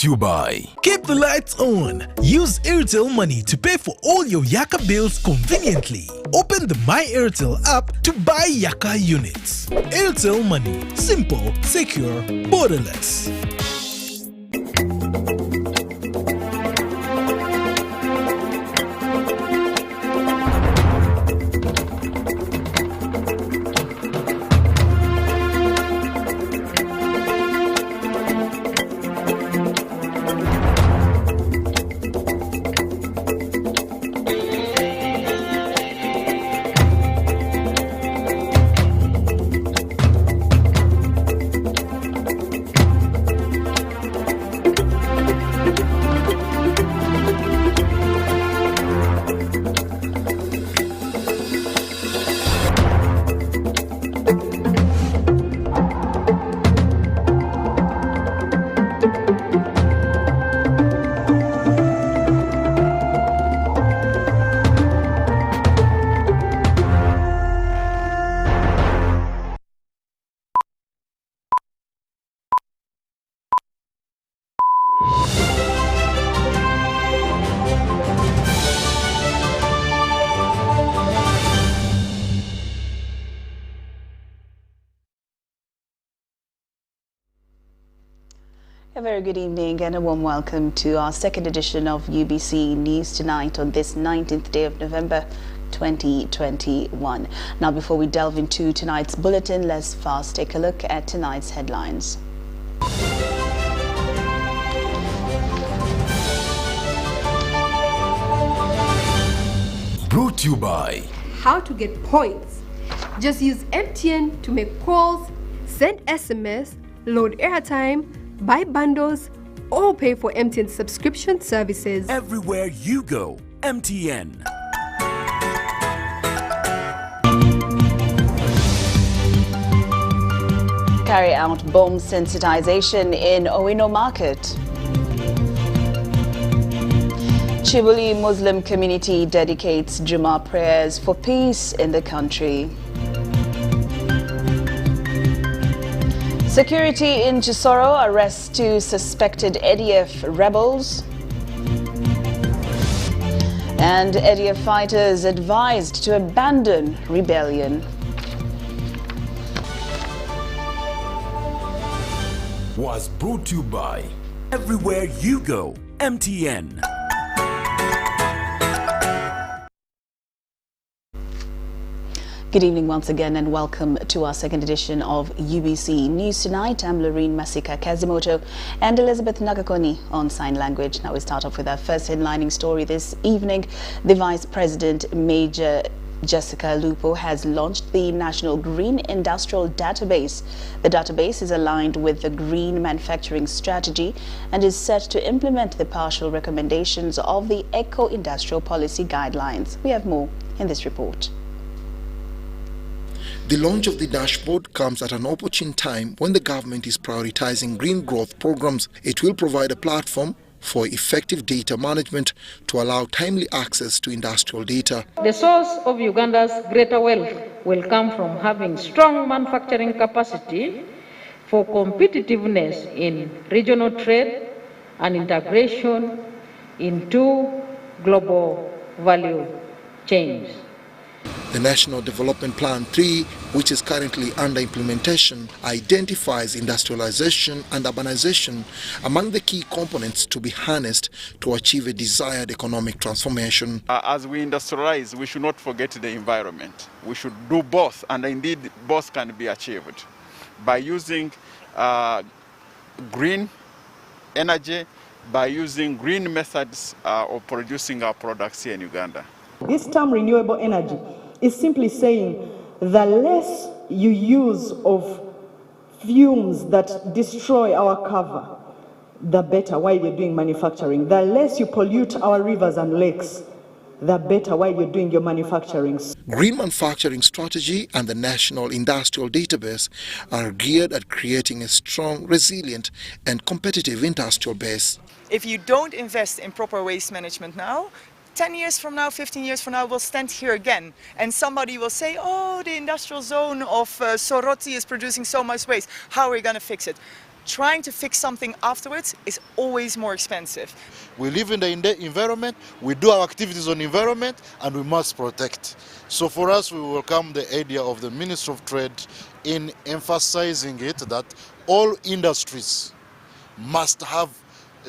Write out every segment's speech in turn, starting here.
to you by Keep the Lights On. Use Airtel Money to pay for all your Yaka bills conveniently. Open the My Airtel app to buy Yaka units. Airtel Money. Simple, secure, borderless. A very good evening and a warm welcome to our second edition of UBC News Tonight on this 19th day of November 2021. Now, before we delve into tonight's bulletin, let's first take a look at tonight's headlines. Brought to you by How to get points. Just use MTN to make calls, send SMS, load airtime, buy bundles, or pay for MTN subscription services. Everywhere you go, MTN. Carry out bomb sensitization in Owino Market. Chibuli Muslim community dedicates Jummah prayers for peace in the country. Security in Chisoro arrests 2 suspected ADF rebels. And ADF fighters advised to abandon rebellion. Was brought to you by Everywhere you go, MTN. Good evening once again and welcome to our second edition of UBC News Tonight. I'm Lauryn Kazimoto and Elizabeth Nakakoni on sign language. Now we start off with our first headlining story this evening. The Vice President, Major Jessica Lupo, has launched the National Green Industrial Database. The database is aligned with the Green Manufacturing Strategy and is set to implement the partial recommendations of the Eco-Industrial Policy Guidelines. We have more in this report. The launch of the dashboard comes at an opportune time when the government is prioritizing green growth programs. It will provide a platform for effective data management to allow timely access to industrial data. The source of Uganda's greater wealth will come from having strong manufacturing capacity for competitiveness in regional trade and integration into global value chains. The National Development Plan 3, which is currently under implementation, identifies industrialization and urbanization among the key components to be harnessed to achieve a desired economic transformation. As we industrialize, we should not forget the environment. We should do both, and indeed both can be achieved by using green energy, by using green methods of producing our products here in Uganda. This term renewable energy is simply saying the less you use of fumes that destroy our cover, the better while you're doing manufacturing. The less you pollute our rivers and lakes, the better while you're doing your manufacturing. Green manufacturing strategy and the National Industrial Database are geared at creating a strong, resilient and competitive industrial base. If you don't invest in proper waste management now, 10 years from now, 15 years from now, we'll stand here again and somebody will say, oh, the industrial zone of Soroti is producing so much waste. How are we going to fix it? trying to fix something afterwards is always more expensive. We live in the environment, we do our activities on environment, and we must protect. So for us, we welcome the idea of the Ministry of Trade in emphasizing it that all industries must have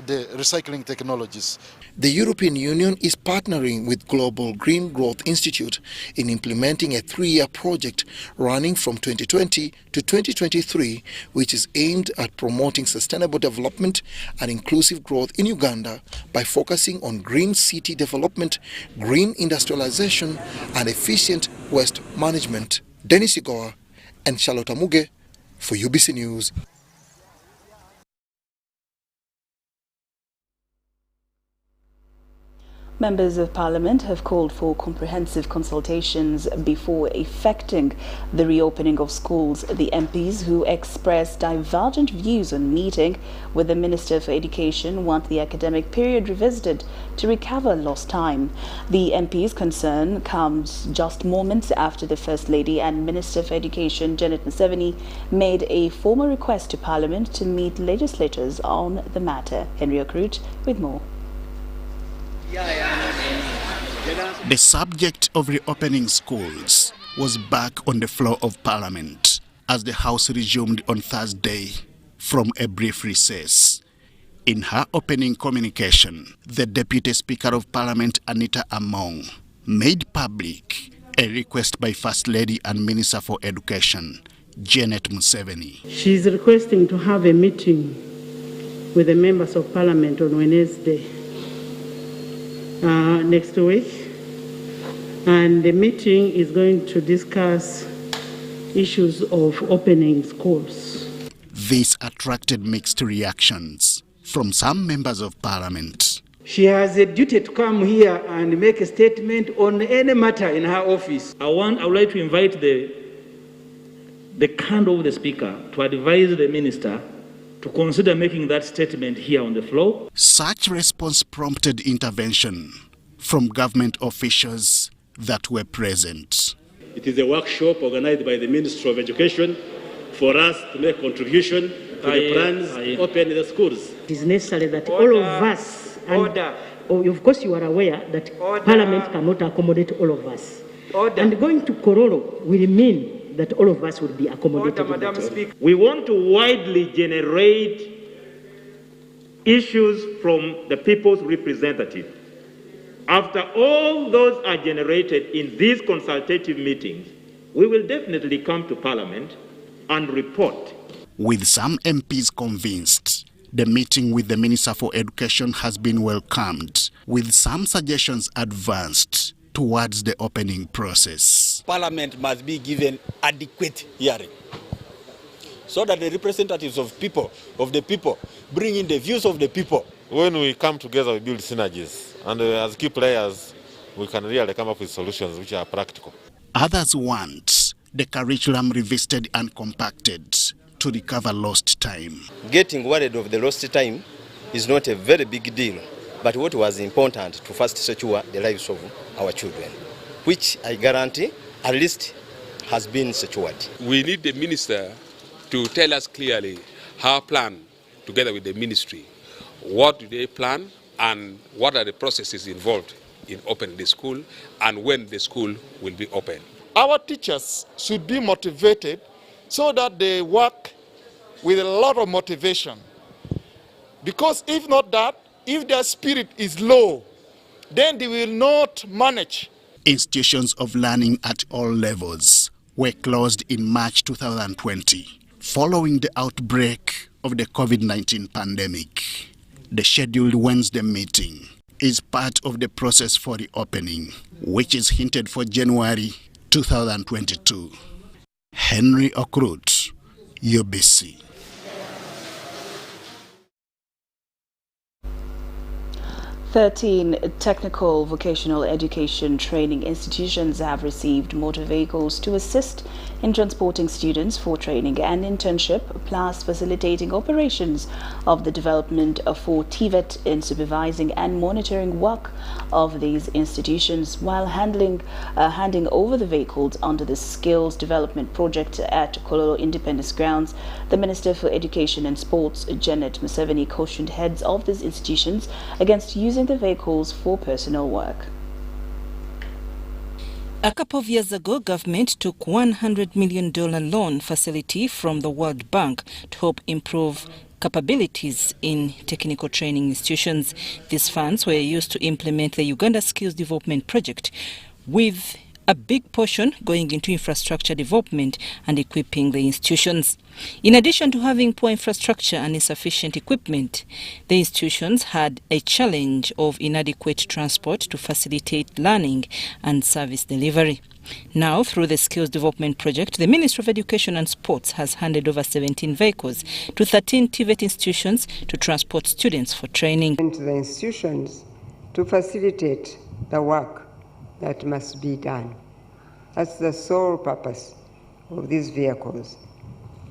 the recycling technologies. The European Union is partnering with Global Green Growth Institute in implementing a 3-year project running from 2020 to 2023, which is aimed at promoting sustainable development and inclusive growth in Uganda by focusing on green city development, green industrialization, and efficient waste management. Dennis Igoa and Charlotte Amuge for UBC News. Members of Parliament have called for comprehensive consultations before effecting the reopening of schools. The MPs who expressed divergent views on meeting with the Minister for Education want the academic period revisited to recover lost time. The MPs' concern comes just moments after the First Lady and Minister for Education, Janet Museveni, made a formal request to Parliament to meet legislators on the matter. Henry Okrut with more. The subject of reopening schools was back on the floor of Parliament as the House resumed on Thursday from a brief recess. In her opening communication, the Deputy Speaker of Parliament, Anita Among, made public a request by First Lady and Minister for Education, Janet Museveni. She is requesting to have a meeting with the members of Parliament on Wednesday next week, and the meeting is going to discuss issues of opening schools. This attracted mixed reactions from some members of Parliament. She has a duty to come here and make a statement on any matter in her office. I would like to invite the candor of the Speaker to advise the Minister to consider making that statement here on the floor. Such response prompted intervention from government officials that were present. It is a workshop organized by the Ministry of Education for us to make contribution to the plans to open the schools. It is necessary that all of us, and of course you are aware that Parliament cannot accommodate all of us. And going to Kororo will mean that all of us will be accommodated. We want to widely generate issues from the people's representative. After all those are generated in these consultative meetings, we will definitely come to Parliament and report. With some MPs convinced, the meeting with the Minister for Education has been welcomed, with some suggestions advanced towards the opening process. Parliament must be given adequate hearing so that the representatives of the people, bring in the views of the people. When we come together, we build synergies, and as key players, we can really come up with solutions which are practical. Others want the curriculum revisited and compacted to recover lost time. Getting worried of the lost time is not a very big deal, but what was important to first secure the lives of our children, which I guarantee at least has been secured. We need the minister to tell us clearly her plan together with the ministry. What do they plan and what are the processes involved in opening the school and when the school will be open. Our teachers should be motivated so that they work with a lot of motivation. Because if not that, if their spirit is low, then they will not manage. Institutions of learning at all levels were closed in March 2020, following the outbreak of the COVID-19 pandemic. The scheduled Wednesday meeting is part of the process for reopening, which is hinted for January 2022. Henry Okrut, UBC. 13 technical vocational education training institutions have received motor vehicles to assist in transporting students for training and internship, plus facilitating operations of the development for TVET in supervising and monitoring work of these institutions while handing over the vehicles under the Skills Development Project at Kololo Independence Grounds. The Minister for Education and Sports, Janet Museveni, cautioned heads of these institutions against using the vehicles for personal work. A couple of years ago, government took $100 million loan facility from the World Bank to help improve capabilities in technical training institutions. These funds were used to implement the Uganda Skills Development Project, with a big portion going into infrastructure development and equipping the institutions. In addition to having poor infrastructure and insufficient equipment, the institutions had a challenge of inadequate transport to facilitate learning and service delivery. Now, through the Skills Development Project, the Ministry of Education and Sports has handed over 17 vehicles to 13 TVET institutions to transport students for training. To the institutions to facilitate the work that must be done. That's the sole purpose of these vehicles.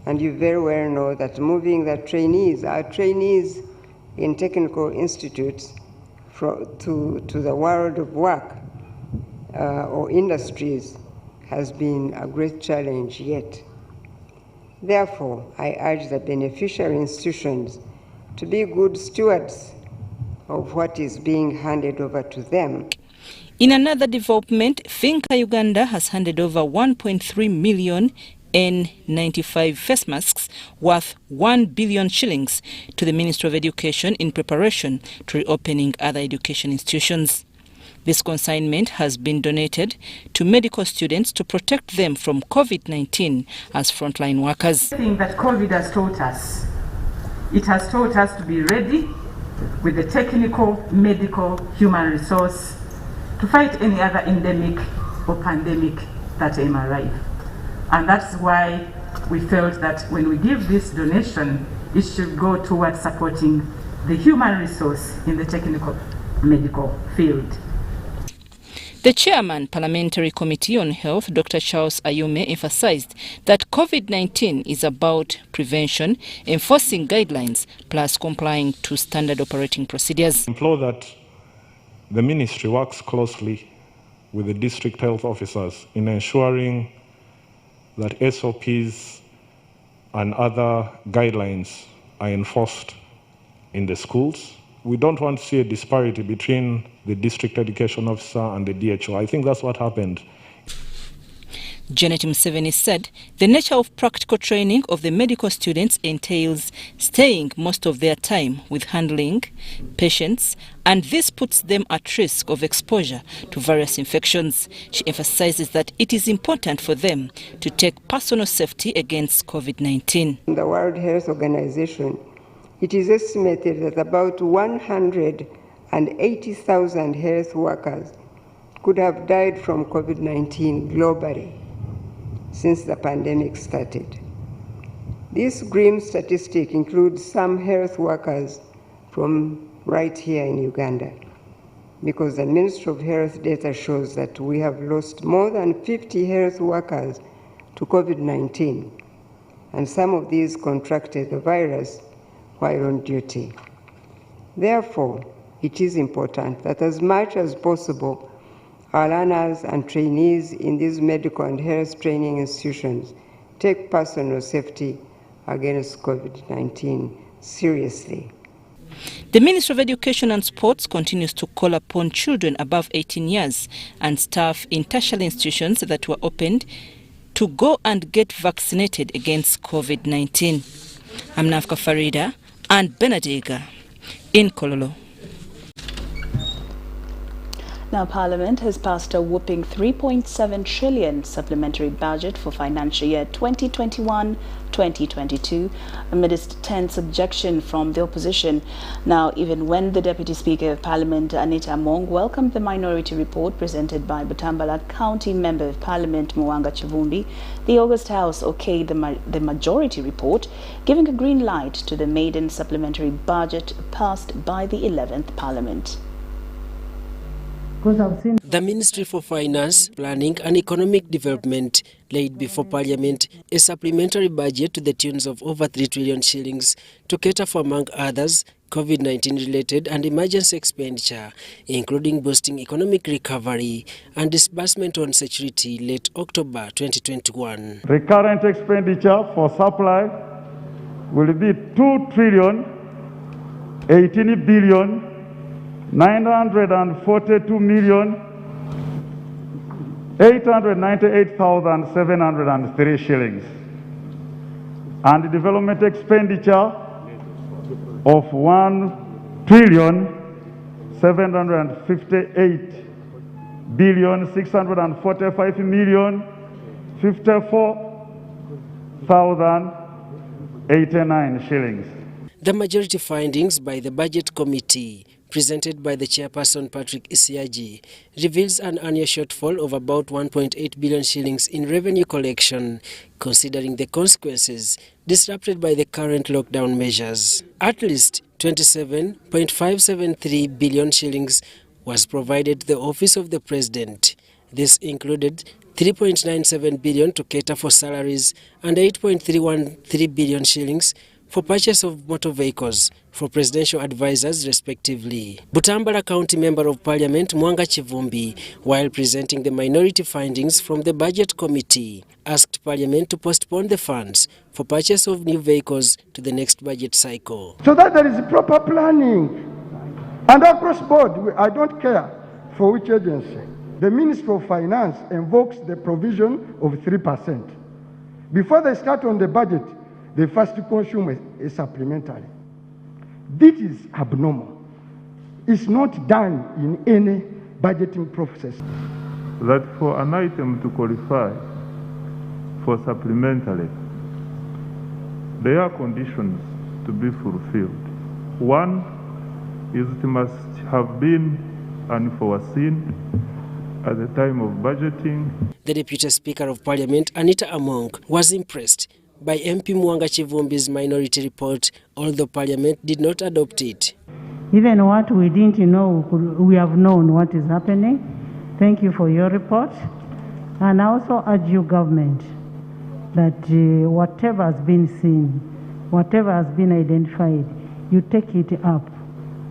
And you very well know that moving the trainees, our trainees in technical institutes to the world of work or industries has been a great challenge yet. Therefore, I urge the beneficiary institutions to be good stewards of what is being handed over to them. In another development, Finca Uganda has handed over 1.3 million N95 face masks worth 1 billion shillings to the Ministry of Education in preparation to reopening other education institutions. This consignment has been donated to medical students to protect them from COVID-19 as frontline workers. The thing that COVID has taught us, it has taught us to be ready with the technical, medical, human resource to fight any other endemic or pandemic that may arrive. And that's why we felt that when we give this donation, it should go towards supporting the human resource in the technical medical field. The chairman, Parliamentary Committee on Health, Dr. Charles Ayume, emphasized that COVID-19 is about prevention, enforcing guidelines, plus complying to standard operating procedures. I implore that the ministry works closely with the district health officers in ensuring that SOPs and other guidelines are enforced in the schools. We don't want to see a disparity between the district education officer and the DHO. I think that's what happened. Janet Museveni said the nature of practical training of the medical students entails staying most of their time with handling patients, and this puts them at risk of exposure to various infections. She emphasizes that it is important for them to take personal safety against COVID-19. In the World Health Organization, it is estimated that about 180,000 health workers could have died from COVID-19 globally since the pandemic started. This grim statistic includes some health workers from right here in Uganda, because the Ministry of Health data shows that we have lost more than 50 health workers to COVID-19, and some of these contracted the virus while on duty. Therefore, it is important that as much as possible, our learners and trainees in these medical and health training institutions take personal safety against COVID-19 seriously. The Ministry of Education and Sports continues to call upon children above 18 years and staff in tertiary institutions that were opened to go and get vaccinated against COVID-19. I'm Nafka Farida and Benadiga in Kololo. Now, Parliament has passed a whopping 3.7 trillion supplementary budget for financial year 2021-2022 amidst tense objection from the opposition. Now, even when the Deputy Speaker of Parliament, Anita Among, welcomed the minority report presented by Butambala County Member of Parliament, Mwanga Chivumbi, the August House okayed the majority report, giving a green light to the maiden supplementary budget passed by the 11th Parliament. Because I've seen the Ministry for Finance, Planning and Economic Development laid before Parliament a supplementary budget to the tunes of over 3 trillion shillings to cater for, among others, COVID-19 related and emergency expenditure, including boosting economic recovery and disbursement on security late October 2021. Recurrent expenditure for supply will be 2 trillion 18 billion 942 million 898,703 shillings, and development expenditure of 1 trillion 758 billion 645 million 54,089 shillings. The majority findings by the Budget Committee, presented by the chairperson Patrick Isiaji, reveals an annual shortfall of about 1.8 billion shillings in revenue collection, considering the consequences disrupted by the current lockdown measures. At least 27.573 billion shillings was provided to the Office of the President. This included 3.97 billion to cater for salaries and 8.313 billion shillings for purchase of motor vehicles for presidential advisors respectively. Butambala County Member of Parliament Mwanga Chivumbi, while presenting the minority findings from the Budget Committee, asked Parliament to postpone the funds for purchase of new vehicles to the next budget cycle. So that there is proper planning. And across board, I don't care for which agency. The Ministry of Finance invokes the provision of 3%. Before they start on the budget, they first consume a supplementary. This is abnormal. It's not done in any budgeting process. That for an item to qualify for supplementary, there are conditions to be fulfilled. One is it must have been unforeseen at the time of budgeting. The Deputy Speaker of Parliament, Anita Among, was impressed by MP Mwanga Chivumbi's minority report, although Parliament did not adopt it. even what we didn't know, we have known what is happening. Thank you for your report. And I also urge you, government, that whatever has been seen, whatever has been identified, you take it up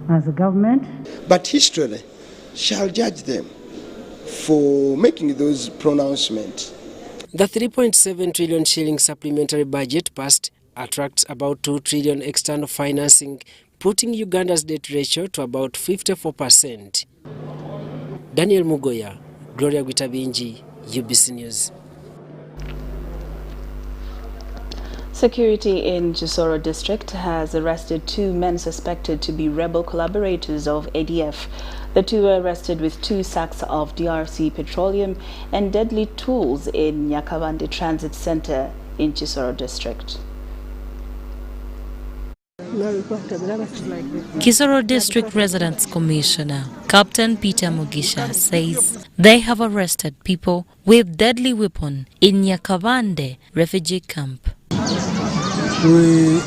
as a government. But history shall judge them for making those pronouncements. The 3.7 trillion shilling supplementary budget passed attracts about 2 trillion external financing, putting Uganda's debt ratio to about 54%. Daniel Mugoya, Gloria Gwitabinji, UBC News. Security in Chisoro district has arrested 2 men suspected to be rebel collaborators of ADF. The 2 were arrested with 2 sacks of DRC petroleum and deadly tools in Nyakabande Transit Center in Chisoro district. Kisoro District Residents Commissioner Captain Peter Mugisha says they have arrested people with deadly weapon in Nyakabande refugee camp. We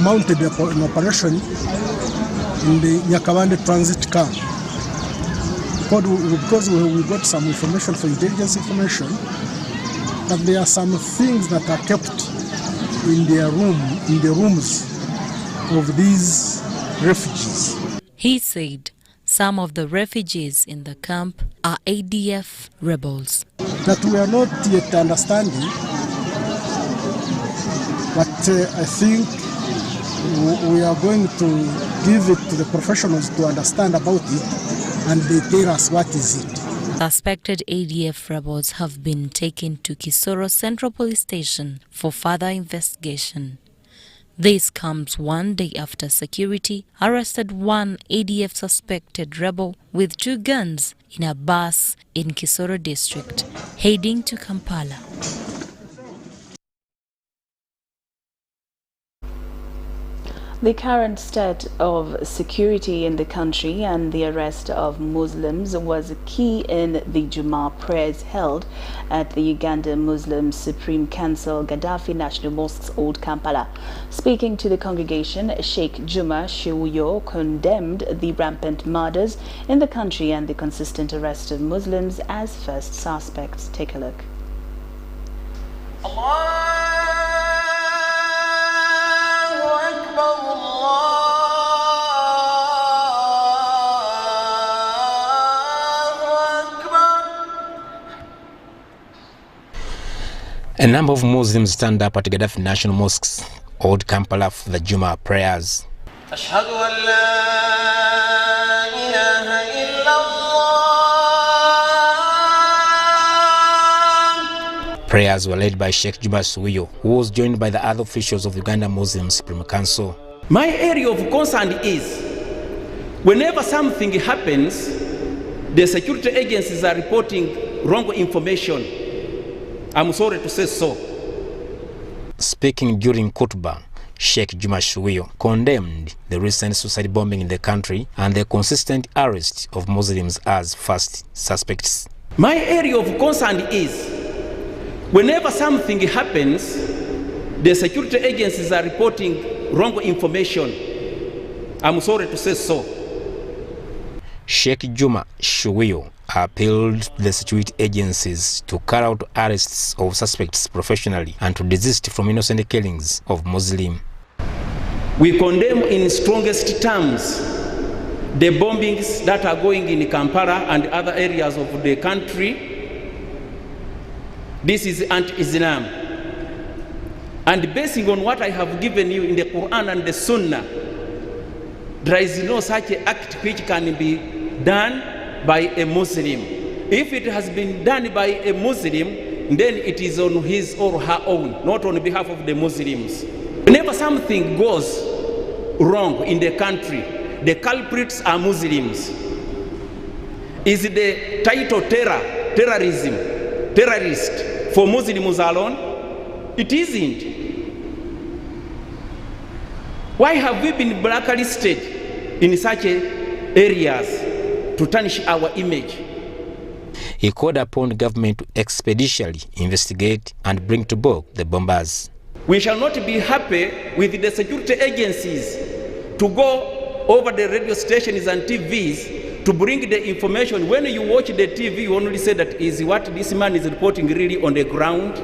mounted an operation in the Nyakabande transit camp because we got some information for intelligence information that there are some things that are kept in their rooms of these refugees. He said some of the refugees in the camp are ADF rebels. That we are not yet understanding, but I think we are going to give it to the professionals to understand about it, and they tell us what is it. Suspected ADF rebels have been taken to Kisoro Central Police Station for further investigation. This comes one day after security arrested 1 ADF suspected rebel with 2 guns in a bus in Kisoro district, heading to Kampala. The current state of security in the country and the arrest of Muslims was key in the Jummah prayers held at the Uganda Muslim Supreme Council Gaddafi National Mosque's Old Kampala. Speaking to the congregation, Sheikh Juma Shiwuyo condemned the rampant murders in the country and the consistent arrest of Muslims as first suspects. Take a look. A number of Muslims stand up at Gaddafi National Mosque's Old Kampala for the Jummah prayers. Prayers were led by Sheikh Juma Shiwuyo, who was joined by the other officials of the Uganda Muslim Supreme Council. My area of concern is, whenever something happens, the security agencies are reporting wrong information. I'm sorry to say so. Speaking during khutbah, Sheikh Juma Shiwuyo condemned the recent suicide bombing in the country and the consistent arrest of Muslims as first suspects. My area of concern is, whenever something happens, the security agencies are reporting wrong information. I'm sorry to say so. Sheikh Juma Shiwuyo appealed to the security agencies to carry out arrests of suspects professionally and to desist from innocent killings of Muslims. We condemn in strongest terms the bombings that are going in Kampala and other areas of the country. This is anti-Islam. And basing on what I have given you in the Quran and the Sunnah, there is no such act which can be done by a Muslim. If it has been done by a Muslim, then it is on his or her own, not on behalf of the Muslims. Whenever something goes wrong in the country, the culprits are Muslims. Is the title terrorist for Muslims alone? It isn't. Why have we been blacklisted in such areas to tarnish our image? He called upon the government to expeditiously investigate and bring to book the bombers. We shall not be happy with the security agencies to go over the radio stations and TVs to bring the information. When you watch the TV, you only say that is what this man is reporting really on the ground.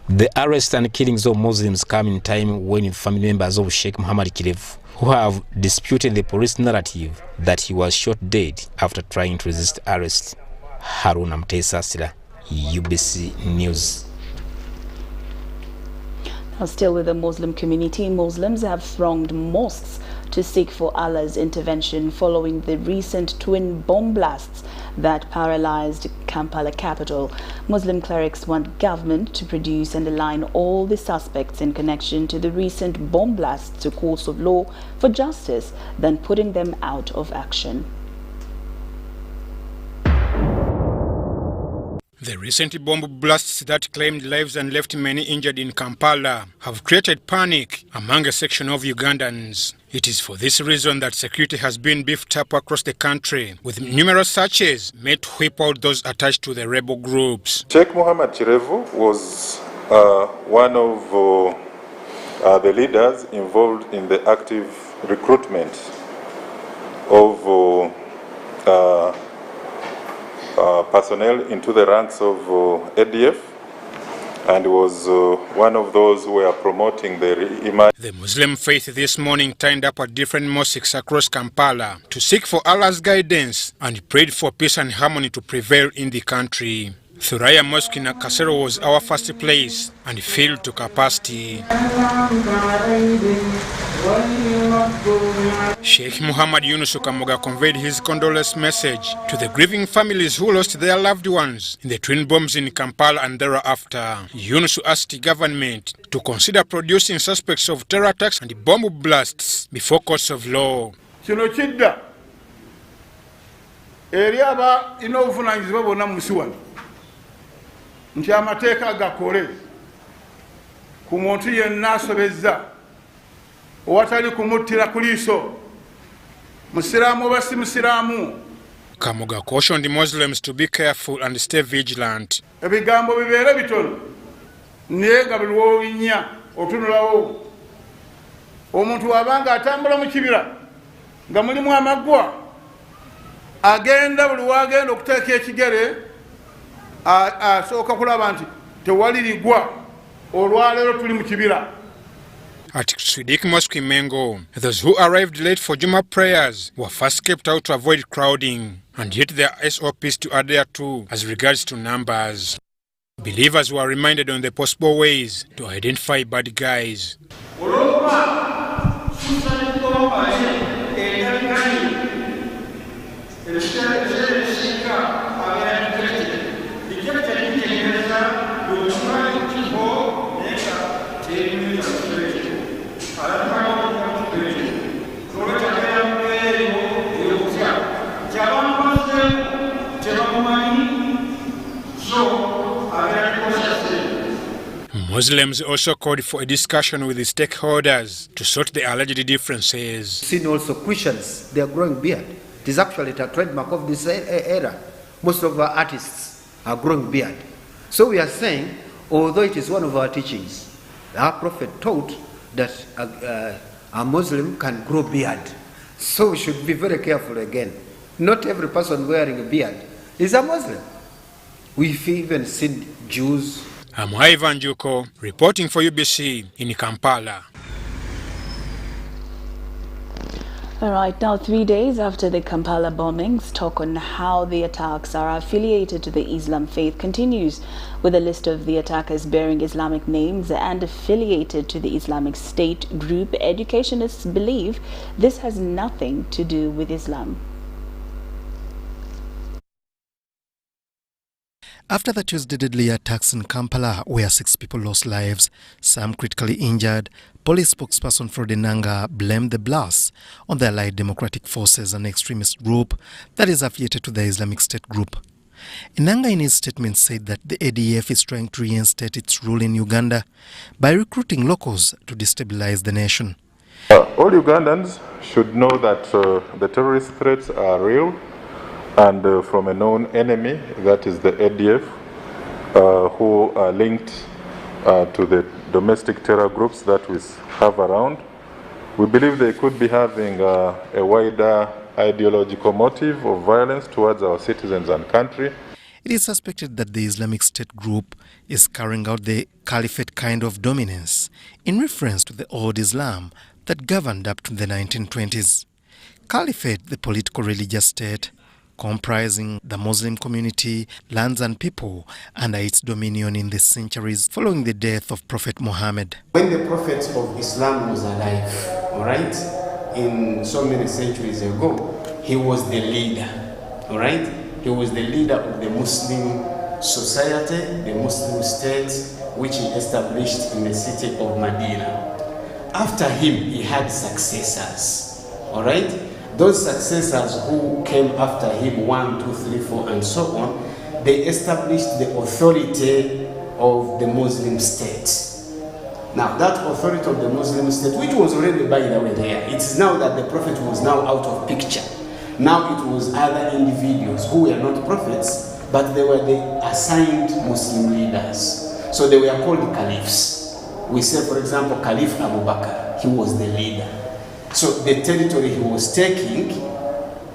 The arrest and killings of Muslims come in time when family members of Sheikh Muhammad Kirevu, who have disputed the police narrative that he was shot dead after trying to resist arrest. Haruna Mtesa, UBC News. Now, still with the Muslim community, Muslims have thronged mosques to seek for Allah's intervention following the recent twin bomb blasts that paralyzed Kampala capital. Muslim clerics want government to produce and align all the suspects in connection to the recent bomb blasts to courts of law for justice than putting them out of action. The recent bomb blasts that claimed lives and left many injured in Kampala have created panic among a section of Ugandans. It is for this reason that security has been beefed up across the country, with numerous searches made to whip out those attached to the rebel groups. Sheikh Muhammad Kirevu was one of the leaders involved in the active recruitment of personnel into the ranks of ADF, and was one of those who were promoting the image. The Muslim faith this morning turned up at different mosques across Kampala to seek for Allah's guidance and prayed for peace and harmony to prevail in the country. Thuraya Mosque in Kasero was our first place and filled to capacity. Sheikh Muhammad Yunus Kamoga conveyed his condolence message to the grieving families who lost their loved ones in the twin bombs in Kampala and thereafter. Yunus asked the government to consider producing suspects of terror attacks and bomb blasts before courts of law. Nti amateeka gakole ku muntu yenna asobezza owatali kumuttira ku liiso musiraamu oba si musiraamu. Kamuga cautioned the Muslims to be careful and stay vigilant. Ebigambo bibeere bitono naye nga buli w'owinnya otunulawo. Omuntu wabanga atambula mu kibira nga mulimu amaggwa agenda buli wagenda okuteeka ekigere asooka kulaba nti tewali ligwa olwaleero tuli mu kibira. At Sidik Mosque in Mengo, those who arrived late for Juma prayers were first kept out to avoid crowding, and yet there are SOPs to adhere to as regards to numbers. Believers were reminded on the possible ways to identify bad guys. Muslims also called for a discussion with the stakeholders to sort the alleged differences. Seen also Christians, they are growing beard. It is actually a trademark of this era. Most of our artists are growing beard. So we are saying, although it is one of our teachings, our Prophet taught that a Muslim can grow beard. So we should be very careful again. Not every person wearing a beard is a Muslim. We've even seen Jews. I'm Ivan Juko, reporting for UBC in Kampala. All right, now 3 days after the Kampala bombings, talk on how the attacks are affiliated to the Islam faith continues, with a list of the attackers bearing Islamic names and affiliated to the Islamic State group. Educationists believe this has nothing to do with Islam. After the Tuesday deadly attacks in Kampala, where 6 people lost lives, some critically injured, police spokesperson Frode Nanga blamed the blasts on the Allied Democratic Forces, an extremist group that is affiliated to the Islamic State group. Nanga in his statement said that the ADF is trying to reinstate its rule in Uganda by recruiting locals to destabilize the nation. All Ugandans should know that the terrorist threats are real, and from a known enemy, that is the ADF, who are linked to the domestic terror groups that we have around. We believe they could be having a wider ideological motive of violence towards our citizens and country. It is suspected that the Islamic State group is carrying out the caliphate kind of dominance in reference to the old Islam that governed up to the 1920s. Caliphate, the political religious state, comprising the Muslim community, lands and people under its dominion in the centuries following the death of Prophet Muhammad. When the Prophet of Islam was alive, all right, in so many centuries ago, he was the leader, all right? He was the leader of the Muslim society, the Muslim state, which he established in the city of Medina. After him, he had successors, all right? Those successors who came after him, 1, 2, 3, 4, and so on, they established the authority of the Muslim state. Now, that authority of the Muslim state, which was already by the way there, it's now that the Prophet was now out of picture. Now it was other individuals who were not prophets, but they were the assigned Muslim leaders. So they were called caliphs. We say, for example, Caliph Abu Bakr, he was the leader. So the territory he was taking,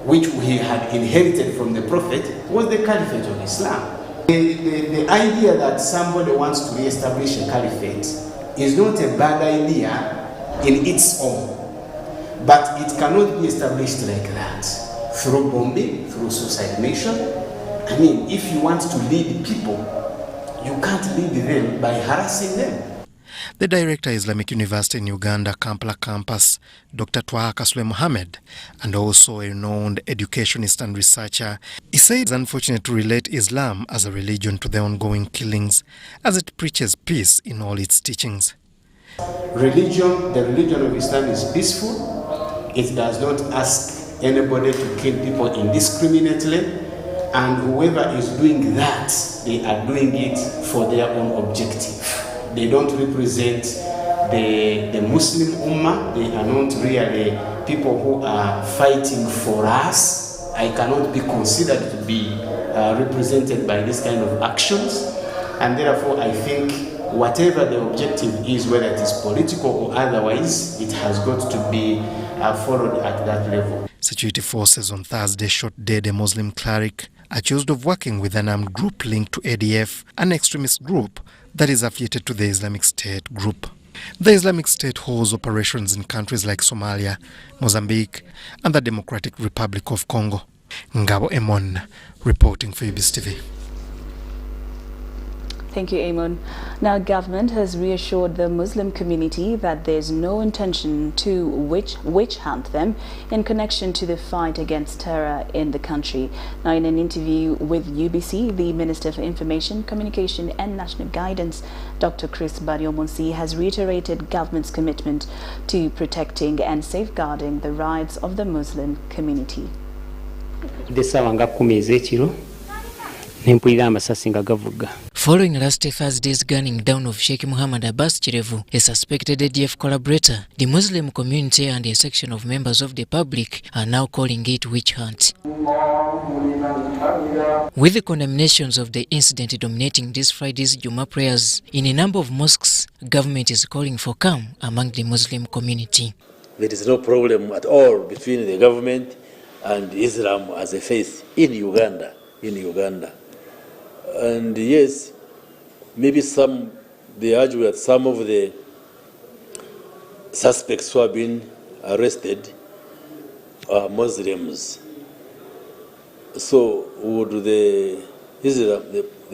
which he had inherited from the Prophet, was the Caliphate of Islam. The idea that somebody wants to re-establish a caliphate is not a bad idea in its own, but it cannot be established like that, through bombing, through suicidation. I mean, if you want to lead people, you can't lead them by harassing them. The director of Islamic University in Uganda, Kampala campus, Dr. Twaha Kasule Mohammed, and also a renowned educationist and researcher, he said it's unfortunate to relate Islam as a religion to the ongoing killings, as it preaches peace in all its teachings. The religion of Islam is peaceful. It does not ask anybody to kill people indiscriminately, and whoever is doing that, they are doing it for their own objective. They don't represent the Muslim Ummah. They are not really people who are fighting for us. I cannot be considered to be represented by this kind of actions. And therefore, I think whatever the objective is, whether it is political or otherwise, it has got to be followed at that level. Security forces on Thursday shot dead a Muslim cleric accused of working with an armed group linked to ADF, an extremist group that is affiliated to the Islamic State group. The Islamic State holds operations in countries like Somalia, Mozambique, and the Democratic Republic of Congo. Ngabo Emon, reporting for UBC TV. Thank you, Amon. Now, government has reassured the Muslim community that there's no intention to witch hunt them in connection to the fight against terror in the country. Now, in an interview with UBC, the Minister for Information, Communication and National Guidance, Dr. Chris Baryomonsi, has reiterated government's commitment to protecting and safeguarding the rights of the Muslim community. Following last Thursday's gunning down of Sheikh Muhammad Abbas Chirevu, a suspected ADF collaborator, the Muslim community and a section of members of the public are now calling it witch hunt. With the condemnations of the incident dominating this Friday's Juma prayers, in a number of mosques, government is calling for calm among the Muslim community. There is no problem at all between the government and Islam as a faith in Uganda. And yes, maybe they argue that some of the suspects who have been arrested are Muslims. So would the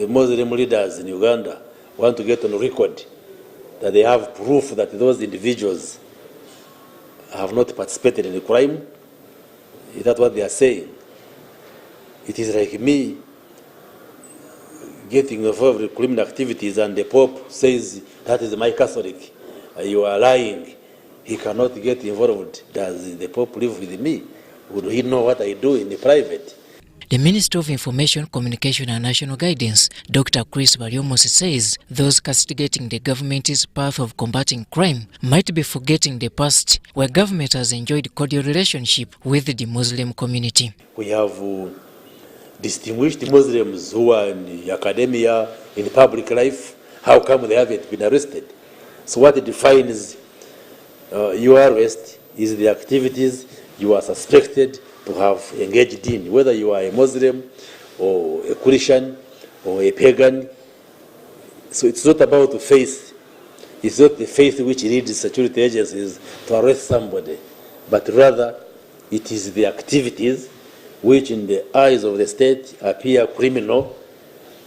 Muslim leaders in Uganda want to get on record that they have proof that those individuals have not participated in the crime? Is that what they are saying? It is like me getting involved in criminal activities and the Pope says, that is my Catholic. You are lying. He cannot get involved. Does the Pope live with me? Would he know what I do in the private? The Minister of Information, Communication and National Guidance, Dr. Chris Baryomonsi, says those castigating the government's path of combating crime might be forgetting the past, where government has enjoyed cordial relationship with the Muslim community. We have distinguished Muslims who are in academia, in public life. How come they haven't been arrested? So what defines your arrest is the activities you are suspected to have engaged in, whether you are a Muslim or a Christian or a pagan. So it's not about the faith. It's not the faith which leads security agencies to arrest somebody, but rather it is the activities which in the eyes of the state appear criminal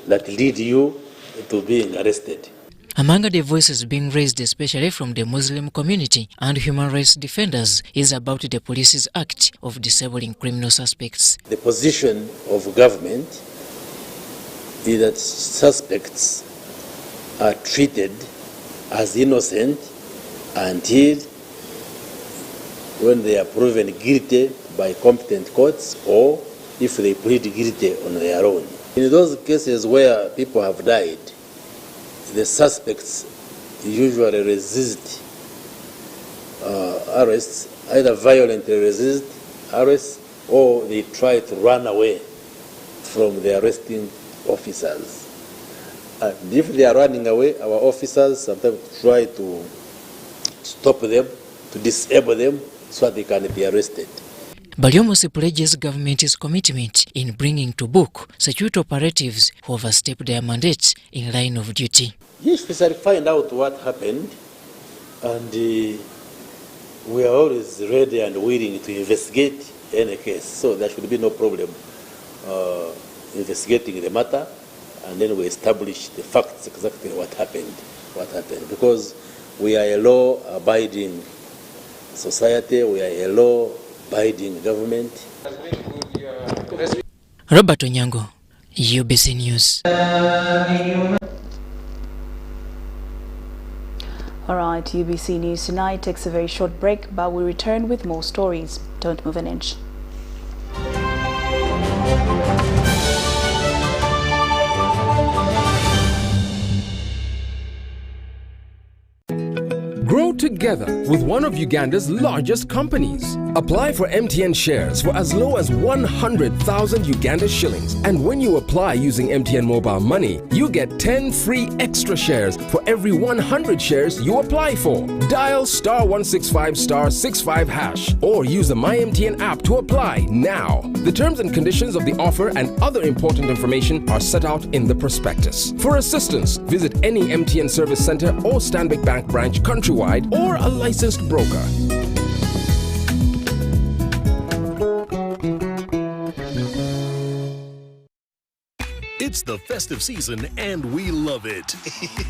that lead you to being arrested. Among the voices being raised, especially from the Muslim community and human rights defenders, is about the police's act of disabling criminal suspects. The position of government is that suspects are treated as innocent until when they are proven guilty by competent courts or if they plead guilty on their own. In those cases where people have died, the suspects usually resist arrests, either violently resist arrests or they try to run away from the arresting officers. And if they are running away, our officers sometimes try to stop them, to disable them so that they can be arrested. Baryomonsi pledges government's commitment in bringing to book security operatives who overstep their mandate in line of duty. Yes, we shall find out what happened, and we are always ready and willing to investigate any case. So there should be no problem investigating the matter, and then we establish the facts exactly what happened, because we are a law-abiding society, we are a law-abiding government. Robert Onyango, UBC News. All right, UBC News Tonight takes a very short break, but we return with more stories. Don't move an inch. Grow together with one of Uganda's largest companies. Apply for MTN shares for as low as 100,000 Uganda shillings. And when you apply using MTN Mobile Money, you get 10 free extra shares for every 100 shares you apply for. Dial *165*65# or use the MyMTN app to apply now. The terms and conditions of the offer and other important information are set out in the prospectus. For assistance, visit any MTN service center or Stanbic Bank branch countrywide or a licensed broker. It's the festive season and we love it.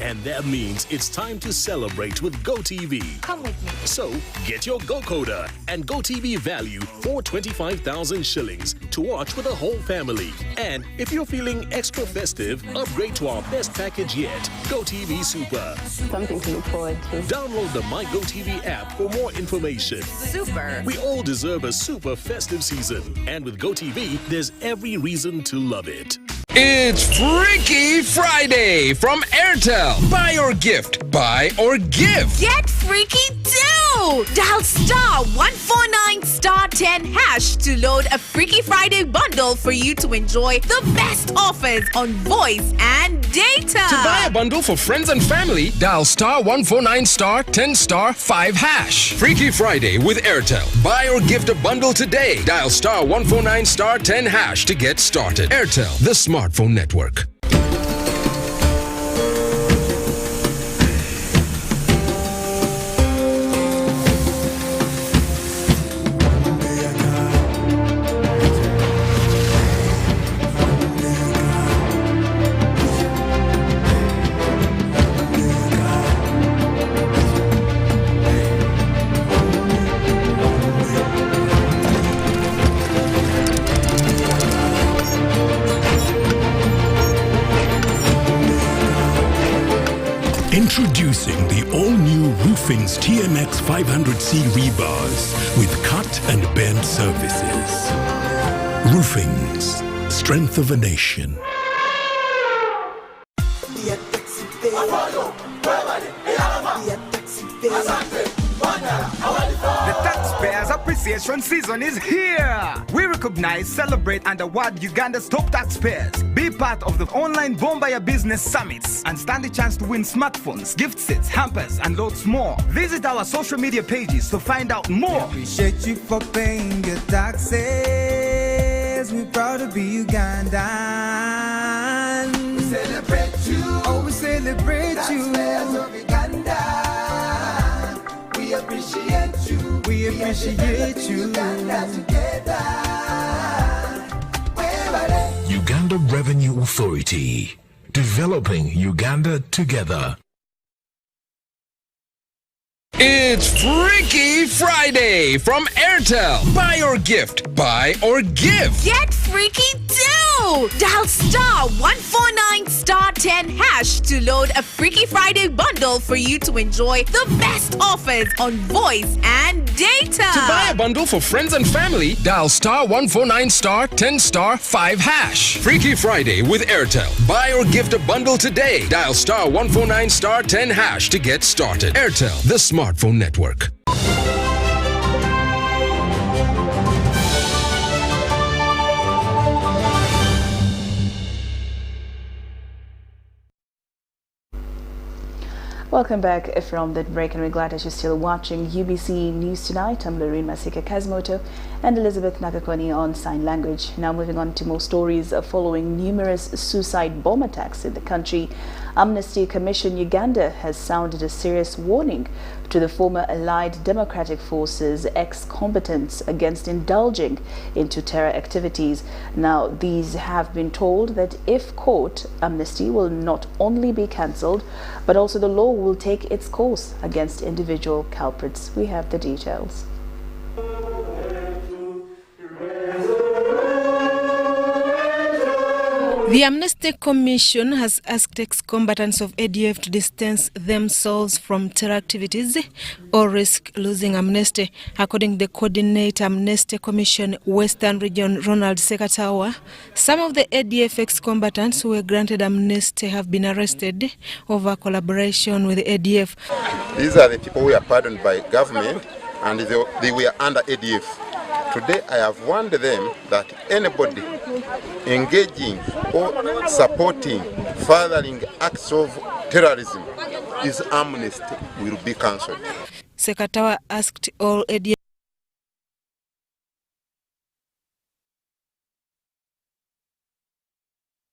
And that means it's time to celebrate with GoTV. Come with me. So get your GoCoder and GoTV value for 25,000 shillings to watch with the whole family. And if you're feeling extra festive, upgrade to our best package yet, GoTV Super. Something to look forward to. Download the My GoTV app for more information. Super. We all deserve a super festive season. And with GoTV, there's every reason to love it. It's Freaky Friday from Airtel. Buy or gift, buy or give. Get freaky too! Dial *149*10# to load a Freaky Friday bundle for you to enjoy the best offers on voice and data. To buy a bundle for friends and family, dial *149*10*5#. Freaky Friday with Airtel. Buy or gift a bundle today. Dial *149*10# to get started. Airtel, the smartphone network. Introducing the all-new Roofing's TMX 500C rebars with cut and bend surfaces. Roofing's, strength of a nation. The Taxpayers Appreciation Season is here! We recognize, celebrate, and award Uganda's top taxpayers. Be part of the online Bombaya Business Summits and stand a chance to win smartphones, gift sets, hampers, and loads more. Visit our social media pages to find out more. We appreciate you for paying your taxes. We're proud to be Ugandan. We celebrate you. Oh, we celebrate you. Taxpayers of Uganda. We appreciate you. We appreciate you. Uganda together. Uganda Revenue Authority. Developing Uganda together. It's Freaky Friday from Airtel. Buy or gift, buy or give. Get freaky too! Dial *149*10# to load a Freaky Friday bundle for you to enjoy the best offers on voice and data. To buy a bundle for friends and family, dial *149*10*5#. Freaky Friday with Airtel. Buy or gift a bundle today. Dial *149*10# to get started. Airtel, the smartphone network. Welcome back from that break, and we're glad that you're still watching UBC News Tonight. I'm Lauryn Kazimoto and Elizabeth Nakakoni on sign language. Now moving on to more stories following numerous suicide bomb attacks in the country. Amnesty Commission Uganda has sounded a serious warning to the former Allied Democratic Forces ex-combatants against indulging into terror activities. Now, these have been told that if caught, amnesty will not only be cancelled, but also the law will take its course against individual culprits. We have the details. The Amnesty Commission has asked ex-combatants of ADF to distance themselves from terror activities or risk losing amnesty. According to the coordinator Amnesty Commission Western Region Ronald Sekatawa, some of the ADF ex-combatants who were granted amnesty have been arrested over collaboration with the ADF. These are the people who were pardoned by government and they were under ADF. Today I have warned them that anybody engaging or supporting, furthering acts of terrorism is amnesty will be cancelled. Sekatawa asked all ADF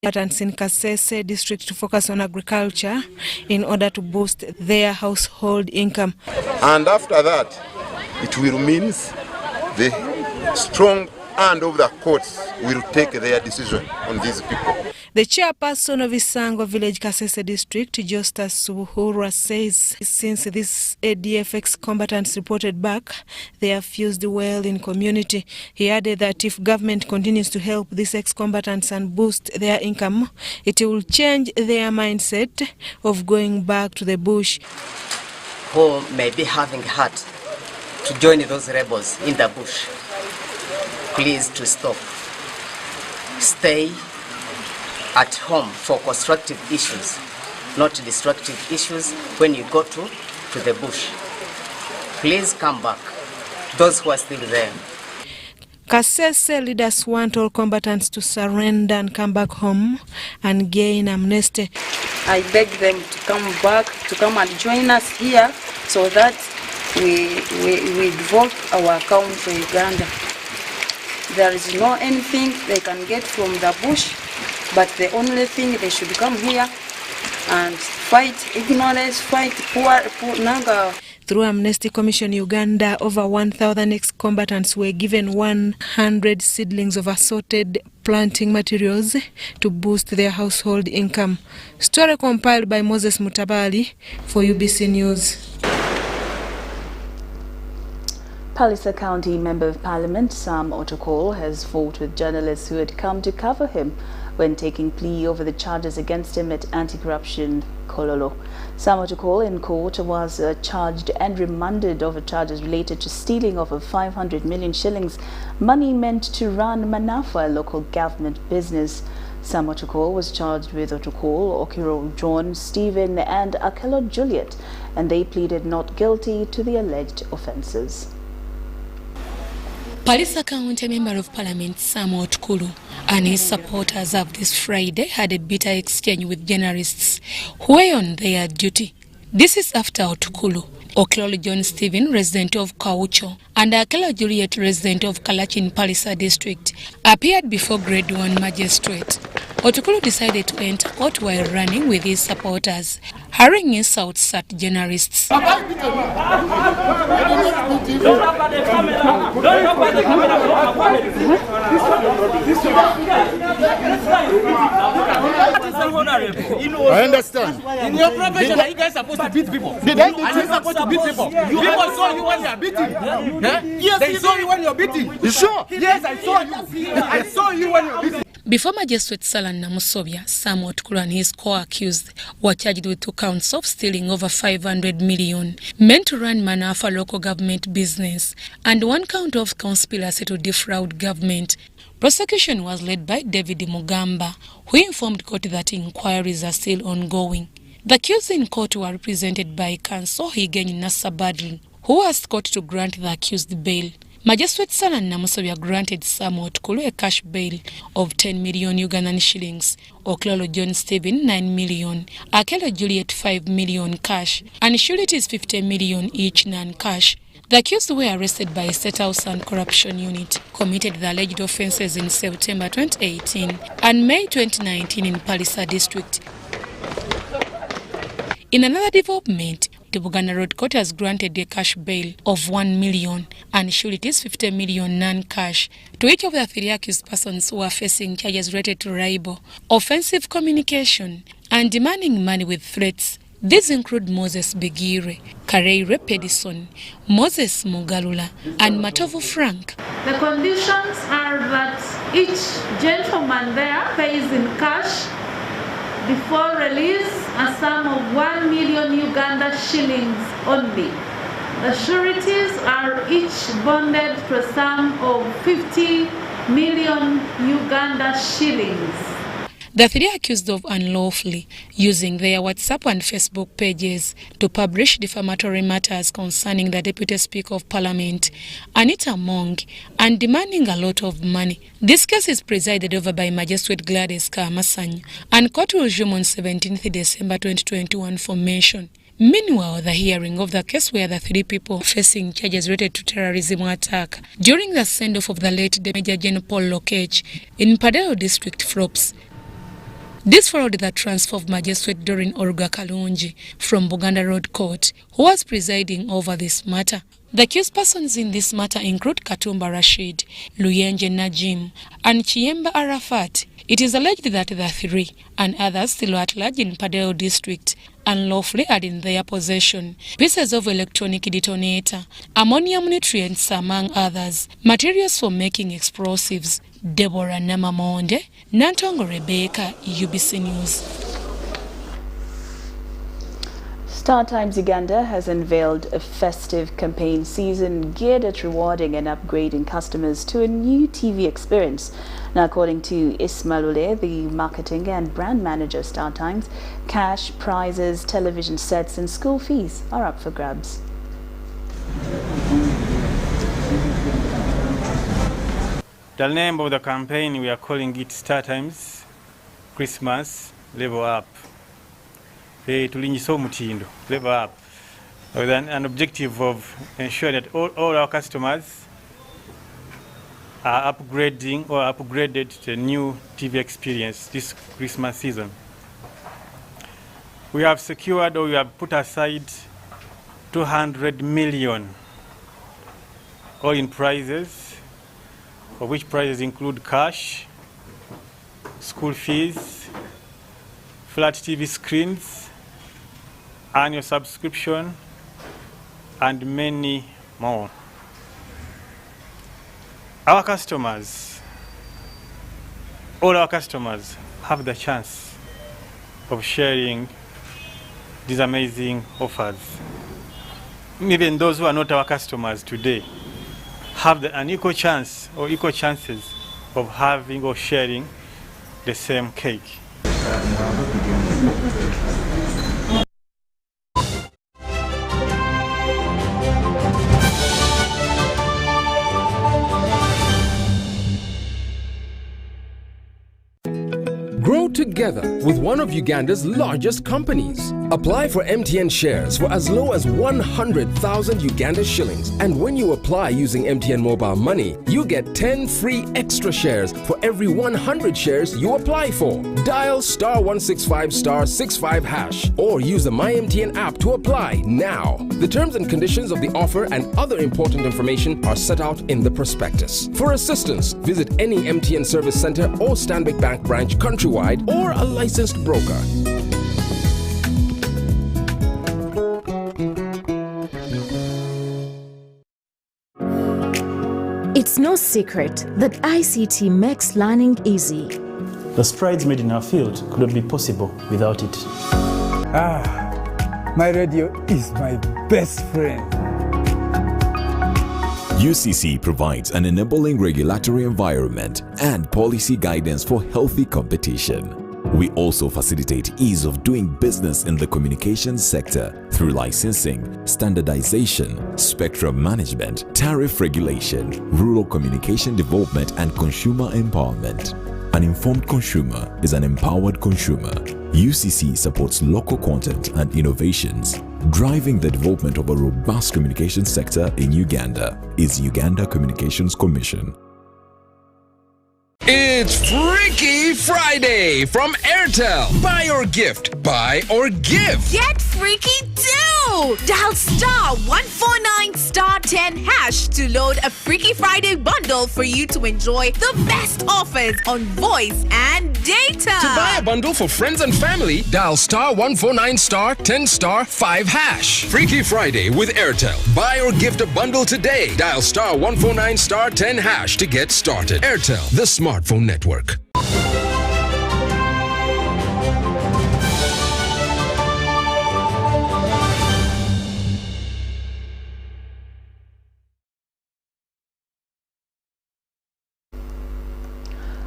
combatants in Kasese district to focus on agriculture in order to boost their household income. And after that, it will mean the strong hand of the courts will take their decision on these people. The chairperson of Isango Village, Kasese District, Justus Suhura, says since these ADF ex-combatants reported back, they have fused well in community. He added that if government continues to help these ex-combatants and boost their income, it will change their mindset of going back to the bush. Who may be having heart to join those rebels in the bush, please to stop. Stay at home for constructive issues, not destructive issues when you go to the bush. Please come back, those who are still there. Kasese leaders want all combatants to surrender and come back home and gain amnesty. I beg them to come back, to come and join us here so that we devote our account to Uganda. There is no anything they can get from the bush, but the only thing they should come here and fight ignorance, fight poor Nanga. Through Amnesty Commission Uganda, over 1,000 ex-combatants were given 100 seedlings of assorted planting materials to boost their household income. Story compiled by Moses Mutabali for UBC News. Palliser County Member of Parliament Sam Otokol has fought with journalists who had come to cover him when taking plea over the charges against him at anti-corruption Kololo. Sam Otokol in court was charged and remanded over charges related to stealing of 500 million shillings, money meant to run Manafa, a local government business. Sam Otokol was charged with Otokol, Okiro John, Stephen and Akelo Juliet, and they pleaded not guilty to the alleged offences. Palliser County Member of Parliament Sam Otokolo and his supporters have this Friday had a bitter exchange with journalists who were on their duty. This is after Otokolo, Okelo John Stephen, resident of Kaucho, and Akelo Juliet, resident of Kalachi in Palliser District, appeared before Grade 1 Magistrate. Otokolo decided to enter court while running with his supporters, hurling insults at journalists. I understand. In your profession, are you guys supposed to beat people? Are you supposed to beat people? People saw you when you are beating. Yes, they saw you when you are beating. You sure? Yes, I saw you. I saw you when you are beating. Before Magistrate Salan Namusobia, Sam Otokolo and his co-accused were charged with 2 counts of stealing over 500 million, meant to run Manafa local government business, and 1 count of conspiracy to defraud government. Prosecution was led by David Mugamba, who informed court that inquiries are still ongoing. The accused in court were represented by counsel Higenyi Nasabadl, who asked court to grant the accused bail. Magistrate Salan Namusobia granted Sam Otokolo a cash bail of 10 million Ugandan shillings, Okelo John Stephen 9 million, Akelo Juliet 5 million cash, and sureties 50 million each non-cash. The accused were arrested by State House and Corruption Unit, committed the alleged offences in September 2018 and May 2019 in Palliser District. In another development, the Buganda Road Court has granted a cash bail of 1 million and sureties 50 million non-cash to each of the 3 accused persons who are facing charges related to libel, offensive communication, and demanding money with threats. These include Moses Begire, Kareire Pedison, Moses Mugalula, and Matovu Frank. The conditions are that Each gentleman there pays in cash before release a sum of 1 million Uganda shillings only. The sureties are each bonded to a sum of 50 million Uganda shillings. The three accused of unlawfully using their WhatsApp and Facebook pages to publish defamatory matters concerning the Deputy Speaker of Parliament, Anita Mong, and demanding a lot of money. This case is presided over by Magistrate Gladys Kamasany, and court will resume on 17th December 2021 for mention. Meanwhile, the hearing of the case where the three people facing charges related to terrorism attack during the send-off of the late Major General Paul Lokech in Padeo District flops. This followed the transfer of Magistrate Doreen Olga Kalungi from Buganda Road Court, who was presiding over this matter. The accused persons in this matter include Katumba Rashid, Luyenje Najim, and Chiemba Arafat. It is alleged that the three and others still at large in Padeo District unlawfully had in their possession pieces of electronic detonator, ammonium nutrients among others, materials for making explosives. Deborah Namamonde, Nantongo Rebecca, UBC News. Star Times Uganda has unveiled a festive campaign season geared at rewarding and upgrading customers to a new TV experience. Now, according to Ismailule, the marketing and brand manager of Star Times, cash, prizes, television sets and school fees are up for grabs. The name of the campaign, we are calling it Star Times Christmas Level Up. Tulinyiso mutindo, level up. With an objective of ensuring that all our customers are upgrading or upgraded to a new TV experience this Christmas season. We have secured or we have put aside 200 million, all in prizes, of which prizes include cash, school fees, flat TV screens, annual subscription, and many more. Our customers, all our customers have the chance of sharing these amazing offers. Even those who are not our customers today have an equal chance or equal chances of having or sharing the same cake. Grow together with one of Uganda's largest companies. Apply for MTN shares for as low as 100,000 Uganda shillings. And when you apply using MTN mobile money, you get 10 free extra shares for every 100 shares you apply for. Dial *165*65# or use the MyMTN app to apply now. The terms and conditions of the offer and other important information are set out in the prospectus. For assistance, visit any MTN service center or Stanbic Bank branch countrywide or a licensed broker. It's no secret that ICT makes learning easy. The strides made in our field couldn't be possible without it. My radio is my best friend. UCC provides an enabling regulatory environment and policy guidance for healthy competition. We also facilitate ease of doing business in the communications sector through licensing, standardization, spectrum management, tariff regulation, rural communication development, and consumer empowerment. An informed consumer is an empowered consumer. UCC supports local content and innovations. Driving the development of a robust communication sector in Uganda is Uganda Communications Commission. It's Freaky Friday from Airtel. Buy or gift. Buy or give. Get freaky too! go! Dial star 149 star 10 hash to load a Freaky Friday bundle for you to enjoy the best offers on voice and data. To buy a bundle for friends and family, dial star 149 star 10 star 5 hash. Freaky Friday with Airtel. Buy or gift a bundle today. Dial star 149 star 10 hash to get started. Airtel, the smartphone network.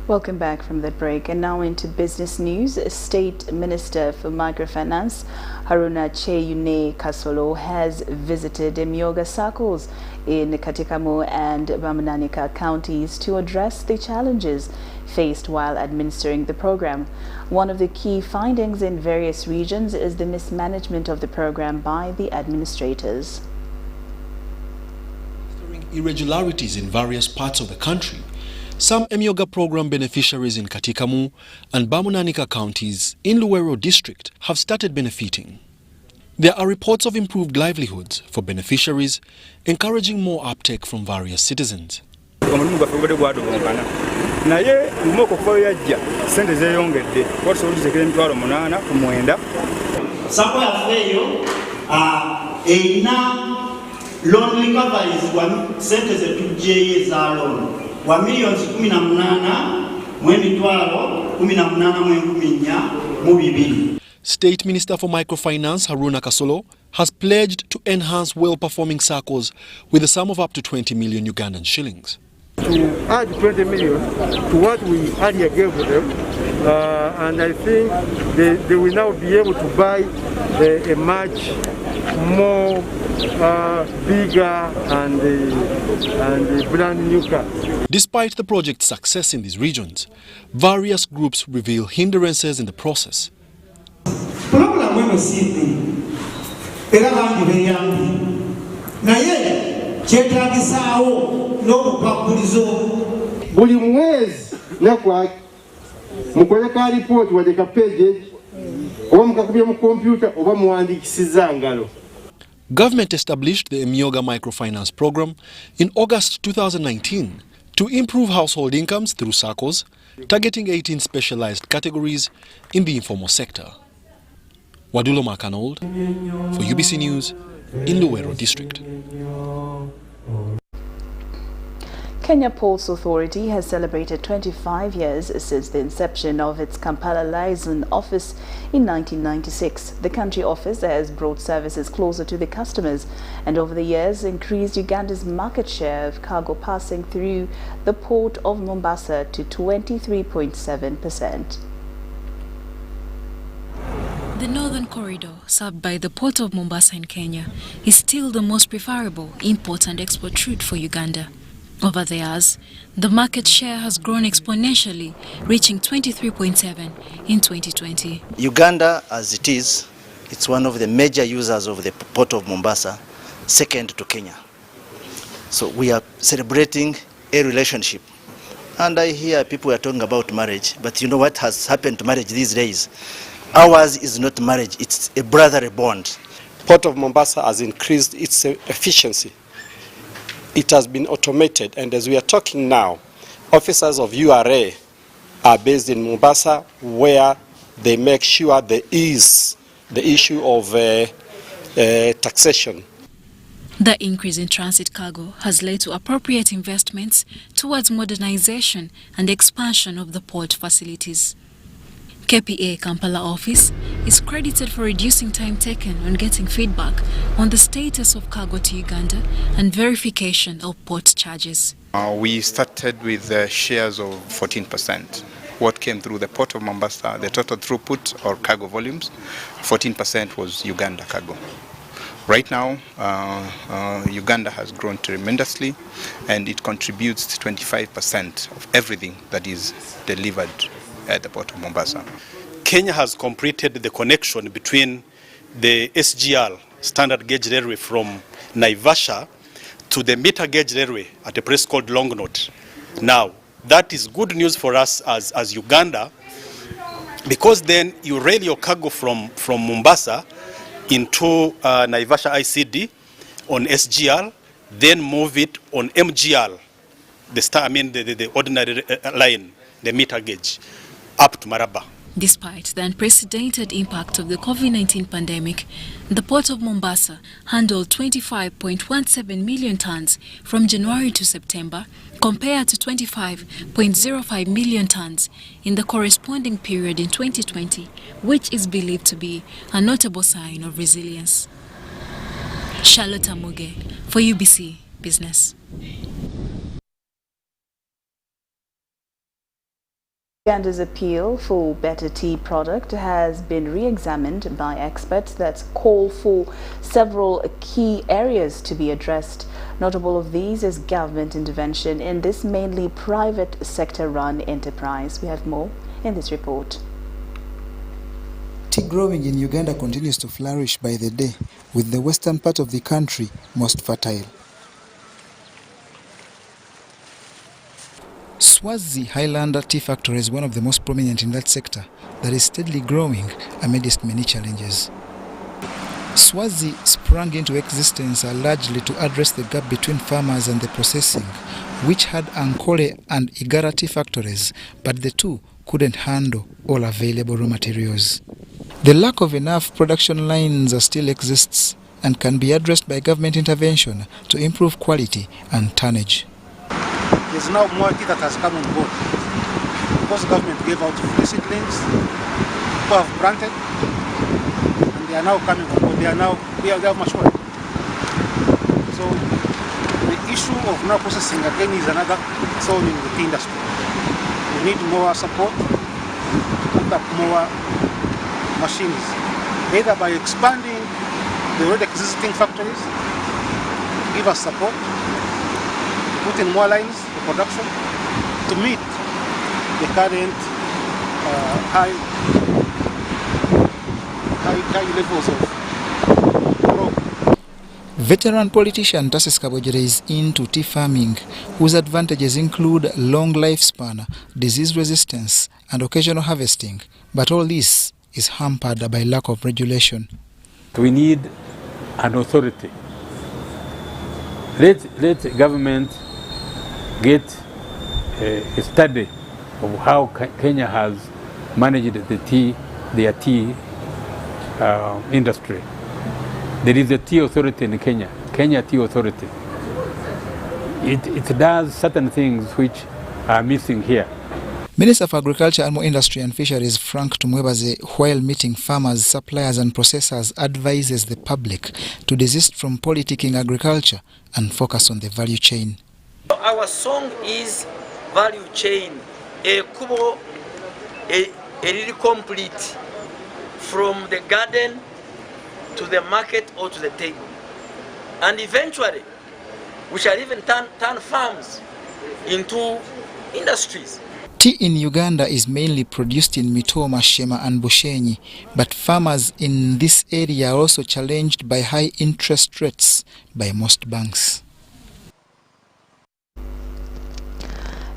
Welcome back from that break, and now into business news. State Minister for Microfinance Haruna Cheyune Kasolo has visited Emyoga circles in Katikamo and Bamananika counties to address the challenges faced while administering the program. One of the key findings in various regions is the mismanagement of the program by the administrators. Irregularities in various parts of the country, some Emyoga program beneficiaries in Katikamu and Bamunanika counties in Luwero district have started benefiting. There are reports of improved livelihoods for beneficiaries, encouraging more uptake from various citizens. Wa millions 18 mw'emitwalo 18 mu bibiri. State Minister for Microfinance Haruna Kasolo has pledged to enhance well-performing circles with a sum of up to 20 million Ugandan shillings. To add 20 million to what we earlier gave them, and I think they will now be able to buy a much more bigger and brand new car. Despite the project's success in these regions, various groups reveal hindrances in the process. Buli mwezi nakwa mukoleka report wadeka page oba mukakubye mu computer oba muwandikisiza ngalo. Government established the Emyoga Microfinance Program in August 2019 to improve household incomes through SACCOs, targeting 18 specialized categories in the informal sector. Wadulo Makanold for UBC News in Luwero District. Kenya Ports Authority has celebrated 25 years since the inception of its Kampala liaison office in 1996. The country office has brought services closer to the customers and over the years increased Uganda's market share of cargo passing through the port of Mombasa to 23.7%. The Northern Corridor, served by the Port of Mombasa in Kenya, is still the most preferable import and export route for Uganda. Over the years, the market share has grown exponentially, reaching 23.7 in 2020. Uganda, as it is, it's one of the major users of the Port of Mombasa, second to Kenya. So we are celebrating a relationship. And I hear people are talking about marriage, but you know what has happened to marriage these days? Ours is not marriage, it's a brotherly bond. Port of Mombasa has increased its efficiency. It has been automated, and as we are talking now, officers of URA are based in Mombasa, where they make sure there is the issue of taxation. The increase in transit cargo has led to appropriate investments towards modernization and expansion of the port facilities. KPA Kampala office is credited for reducing time taken on getting feedback on the status of cargo to Uganda and verification of port charges. We started with shares of 14%. What came through the Port of Mombasa, the total throughput or cargo volumes, 14% was Uganda cargo. Right now, Uganda has grown tremendously, and it contributes to 25% of everything that is delivered at the Port of Mombasa. Kenya has completed the connection between the SGR, standard gauge railway, from Naivasha to the meter gauge railway at a place called Longnot. Now, that is good news for us as Uganda, because then you rail your cargo from Mombasa into Naivasha ICD on SGR, then move it on MGR, the ordinary line, the meter gauge, up to Maraba. Despite the unprecedented impact of the COVID-19 pandemic, the Port of Mombasa handled 25.17 million tons from January to September, compared to 25.05 million tons in the corresponding period in 2020, which is believed to be a notable sign of resilience. Charlotte Amuge for UBC Business. Uganda's appeal for better tea product has been re-examined by experts that call for several key areas to be addressed. Notable of these is government intervention in this mainly private sector-run enterprise. We have more in this report. Tea growing in Uganda continues to flourish by the day, with the western part of the country most fertile. Swazi Highlander Tea Factory is one of the most prominent in that sector that is steadily growing amidst many challenges. Swazi sprang into existence largely to address the gap between farmers and the processing, which had Ankole and Igara tea factories, but the two couldn't handle all available raw materials. The lack of enough production lines still exists and can be addressed by government intervention to improve quality and tonnage. There's now more tea that has come on board because the government gave out free seedlings. People have planted, and they are now coming on board. They have matured. So the issue of now processing again is another thorn in the tea industry. We need more support to put up more machines, either by expanding the already existing factories, give us support, put in more lines of production to meet the current high levels of growth. Veteran politician Tassis Kabojere is into tea farming, whose advantages include long lifespan, disease resistance, and occasional harvesting. But all this is hampered by lack of regulation. We need an authority. Let government get a study of how Kenya has managed their tea industry. There is a tea authority in Kenya, Kenya Tea Authority. It does certain things which are missing here. Minister for Agriculture, Animal Industry and Fisheries Frank Tumwebaze, while meeting farmers, suppliers and processors, advises the public to desist from politicking agriculture and focus on the value chain. Our song is value chain, a kubo, a really complete, from the garden to the market or to the table. And eventually, we shall even turn farms into industries. Tea in Uganda is mainly produced in Mitoma, Shema and Bushenyi, but farmers in this area are also challenged by high interest rates by most banks.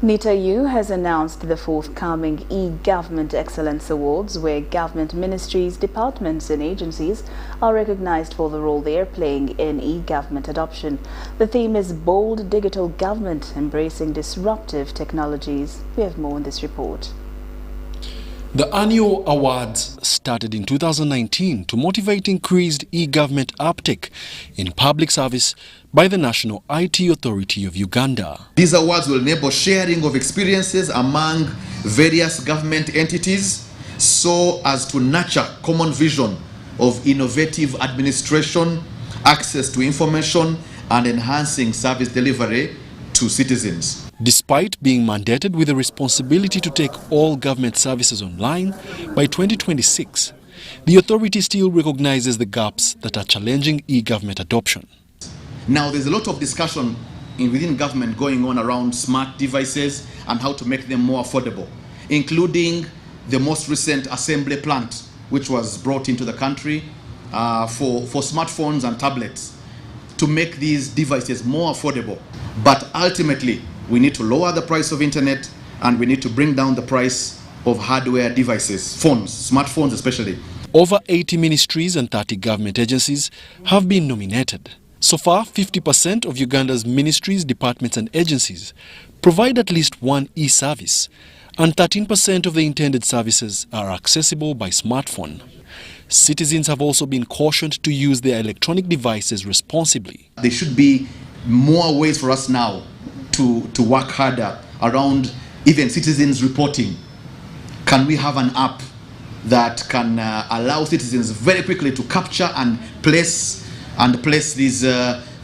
NITA-U has announced the forthcoming e-Government Excellence Awards, where government ministries, departments and agencies are recognized for the role they are playing in e-government adoption. The theme is Bold Digital Government, Embracing Disruptive Technologies. We have more in this report. The annual awards started in 2019 to motivate increased e-government uptake in public service by the National IT Authority of Uganda. These awards will enable sharing of experiences among various government entities so as to nurture common vision of innovative administration, access to information, and enhancing service delivery to citizens. Despite being mandated with the responsibility to take all government services online by 2026, the authority still recognizes the gaps that are challenging e-government adoption. Now, there's a lot of discussion within government going on around smart devices and how to make them more affordable, including the most recent assembly plant, which was brought into the country for smartphones and tablets, to make these devices more affordable. But ultimately, we need to lower the price of internet and we need to bring down the price of hardware devices, phones, smartphones especially. Over 80 ministries and 30 government agencies have been nominated. So far, 50% of Uganda's ministries, departments and agencies provide at least one e-service, and 13% of the intended services are accessible by smartphone. Citizens have also been cautioned to use their electronic devices responsibly. There should be more ways for us now to work harder around even citizens reporting. Can we have an app that can allow citizens very quickly to capture and place these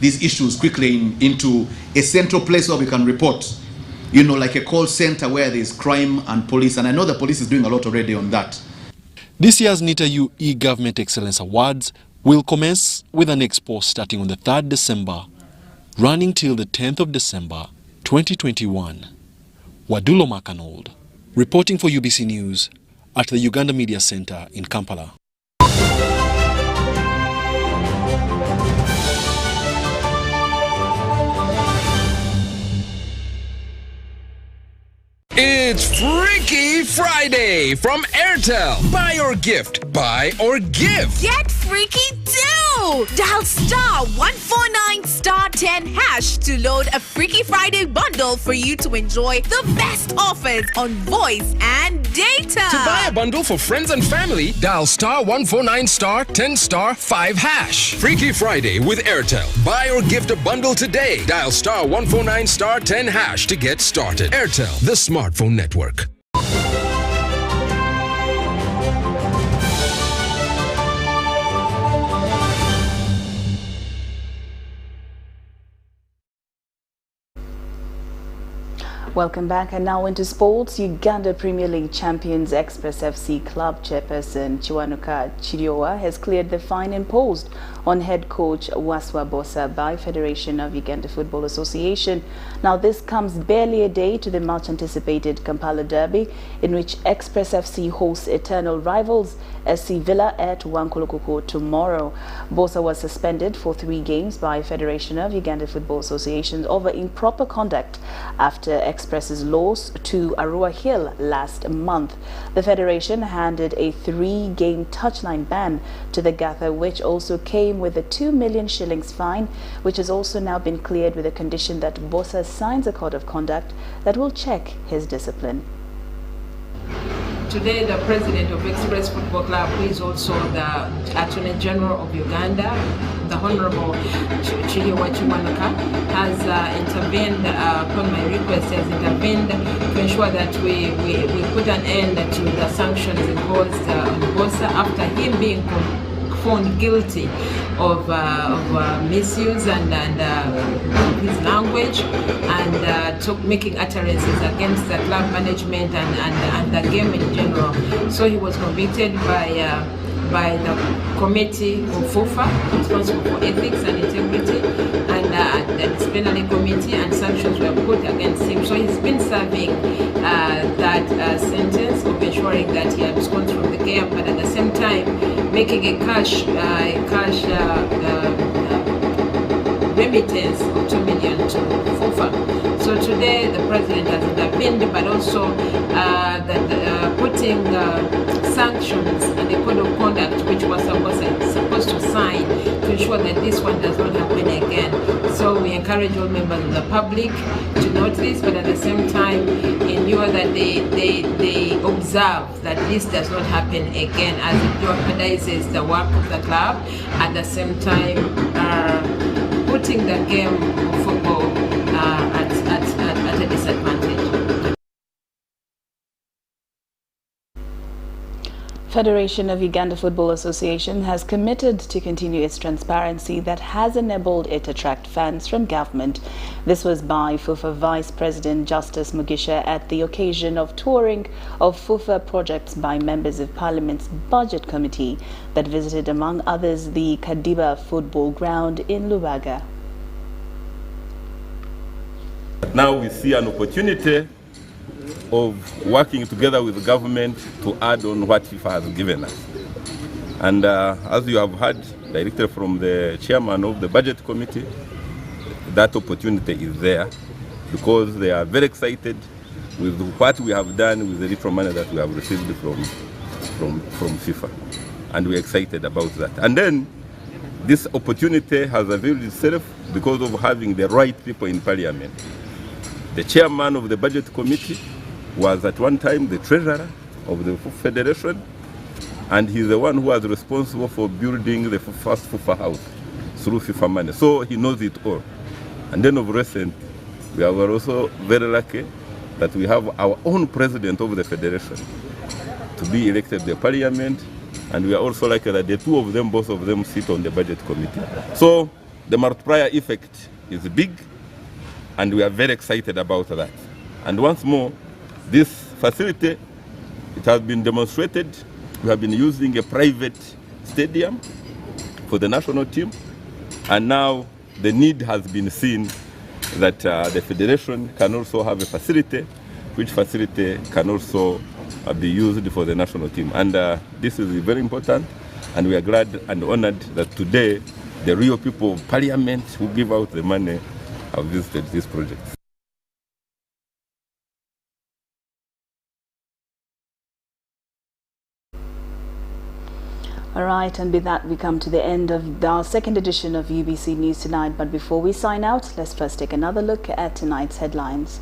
issues quickly into a central place where we can report, you know, like a call center where there's crime and police, and I know the police is doing a lot already on that. This year's NITA-U e-Government Excellence Awards will commence with an expo starting on the 3rd December, running till the 10th of December 2021. Wadulo Makanold, reporting for UBC News at the Uganda Media Center in Kampala. It's Freaky Friday from Airtel. Buy or gift. Buy or give. Get freaky too! Dial *149*10# to load a Freaky Friday bundle for you to enjoy the best offers on voice and data. To buy a bundle for friends and family, dial *149*10*5#. Freaky Friday with Airtel. Buy or gift a bundle today. Dial *149*10# to get started. Airtel, the smartphone network. Welcome back, and now into sports. Uganda Premier League champions Express FC club chairperson Chiwanuka Chiriowa has cleared the fine imposed on head coach Waswa Bosa by Federation of Uganda Football Association. Now this comes barely a day to the much anticipated Kampala derby, in which Express FC hosts eternal rivals SC Villa at Wankulukuku tomorrow. Bosa was suspended for 3 games by Federation of Uganda Football Association over improper conduct after Express's loss to Arua Hill last month. The Federation handed a 3-game touchline ban to the Gather, which also came with a 2 million shillings fine, which has also now been cleared with a condition that Bosa signs a code of conduct that will check his discipline. Today, the president of Express Football Club, who is also the Attorney General of Uganda, the Honorable Chiriowa Chiwanuka, has intervened upon my request, has intervened to ensure that we put an end to the sanctions imposed on Bosa after him being found guilty of misuse and his language and making utterances against the club management and the game in general. So he was convicted by the committee of FUFA, responsible for ethics and integrity, and the disciplinary committee, and sanctions were put against him. So he's been serving that sentence of ensuring that he absconds from the game, but at the same time making a cash remittance of 2 million to FUFA. So today the president has intervened, but also putting sanctions and the code of conduct which was supposed to sign to ensure that this one does not happen again. So we encourage all members of the public to note this, but at the same time ensure that they observe that this does not happen again, as it jeopardizes the work of the club, at the same time putting the game of football at a disadvantage. Federation of Uganda Football Association has committed to continue its transparency that has enabled it to attract funds from government. This was by FUFA Vice President Justice Mugisha at the occasion of touring of FUFA projects by members of Parliament's Budget Committee that visited, among others, the Kadiba football ground in Lubaga. Now we see an opportunity of working together with the government to add on what FIFA has given us. And as you have heard directly from the chairman of the budget committee, that opportunity is there because they are very excited with what we have done with the little money that we have received from FIFA. and we're excited about that. And then this opportunity has availed itself because of having the right people in Parliament. The chairman of the Budget Committee was at one time the treasurer of the Federation, and he's the one who was responsible for building the first FIFA house through FIFA money. So he knows it all. And then of recent, we are also very lucky that we have our own president of the Federation to be elected to the Parliament, and we are also lucky that the two of them, both of them, sit on the Budget Committee. So the multiplier effect is big, and we are very excited about that. And once more, this facility, it has been demonstrated. We have been using a private stadium for the national team, and now the need has been seen that the Federation can also have a facility, which facility can also be used for the national team. And this is very important, and we are glad and honored that today the real people of Parliament who give out the money have visited this project. All right, and with that, we come to the end of our second edition of UBC News Tonight. But before we sign out, let's first take another look at tonight's headlines.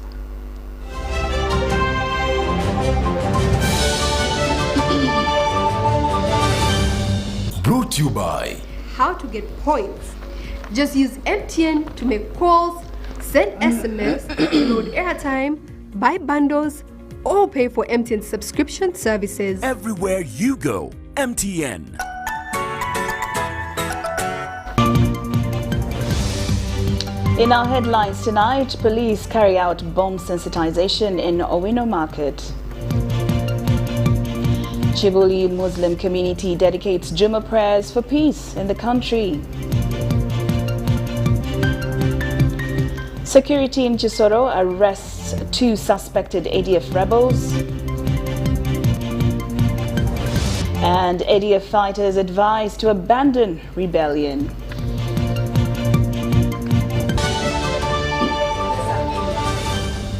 Brought to you by How to get points. Just use MTN to make calls, send SMS, load airtime, buy bundles, or pay for MTN subscription services. Everywhere you go, MTN. In our headlines tonight, police carry out bomb sensitization in Owino Market. Chibuli Muslim community dedicates Jummah prayers for peace in the country. Security in Chisoro arrests 2 suspected ADF rebels. And ADF fighters advised to abandon rebellion.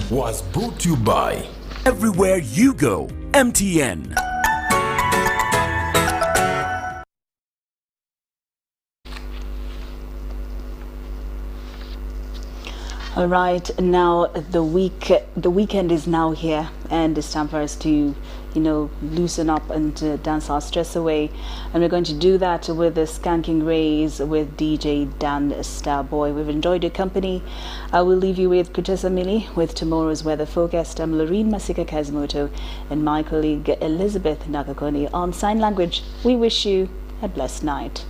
Was brought to you by Everywhere You Go, MTN. All right, now the weekend is now here, and it's time for us to, loosen up and dance our stress away. And we're going to do that with the Skanking Rays with DJ Dan Starboy. We've enjoyed your company. I will leave you with Kutesa Mili with tomorrow's weather forecast. I'm Lauryn Kazimoto and my colleague Elizabeth Nakakoni on sign language. We wish you a blessed night.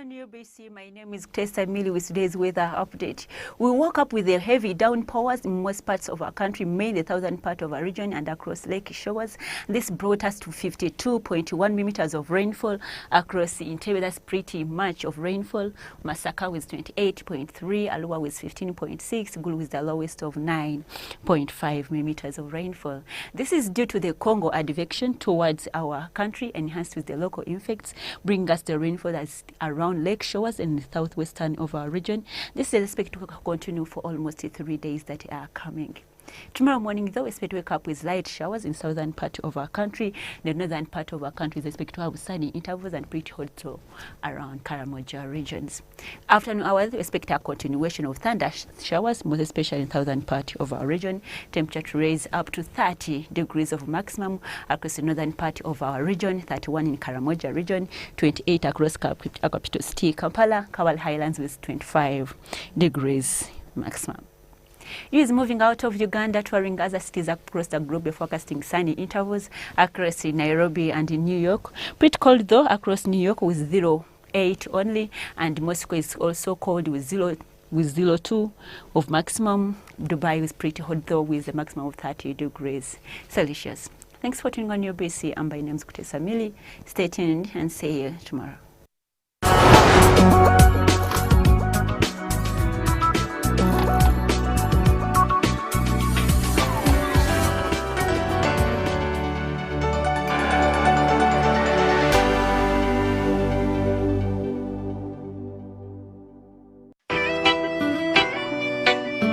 UBC, my name is Kutesa Mili with today's weather update. We woke up with the heavy downpours in most parts of our country, mainly the southern part of our region and across lake shores. This brought us to 52.1 millimeters of rainfall across the interior. That's pretty much of rainfall. Masaka with 28.3, Alua with 15.6, Gulu with the lowest of 9.5 millimeters of rainfall. This is due to the Congo advection towards our country, enhanced with the local effects, bring us the rainfall that's around lake shores in the southwestern of our region. This is expected to continue for almost 3 days that are coming. Tomorrow morning, though, we expect to wake up with light showers in southern part of our country. The northern part of our country is expected to have sunny intervals and pretty hot too around Karamoja regions. Afternoon hours, we expect a continuation of thunder showers, most especially in southern part of our region. Temperature to raise up to 30 degrees of maximum across the northern part of our region, 31 in Karamoja region, 28 across capital city Kampala, Kawal Highlands with 25 degrees maximum. He is moving out of Uganda, touring other cities across the globe, forecasting sunny intervals across Nairobi and in New York. Pretty cold though across New York with 0.8 only, and Moscow is also cold with 0.2 of maximum. Dubai is pretty hot though with a maximum of 30 degrees Celsius. Thanks for tuning on UBC, and my name is Kutesa Mili. Stay tuned and see you tomorrow.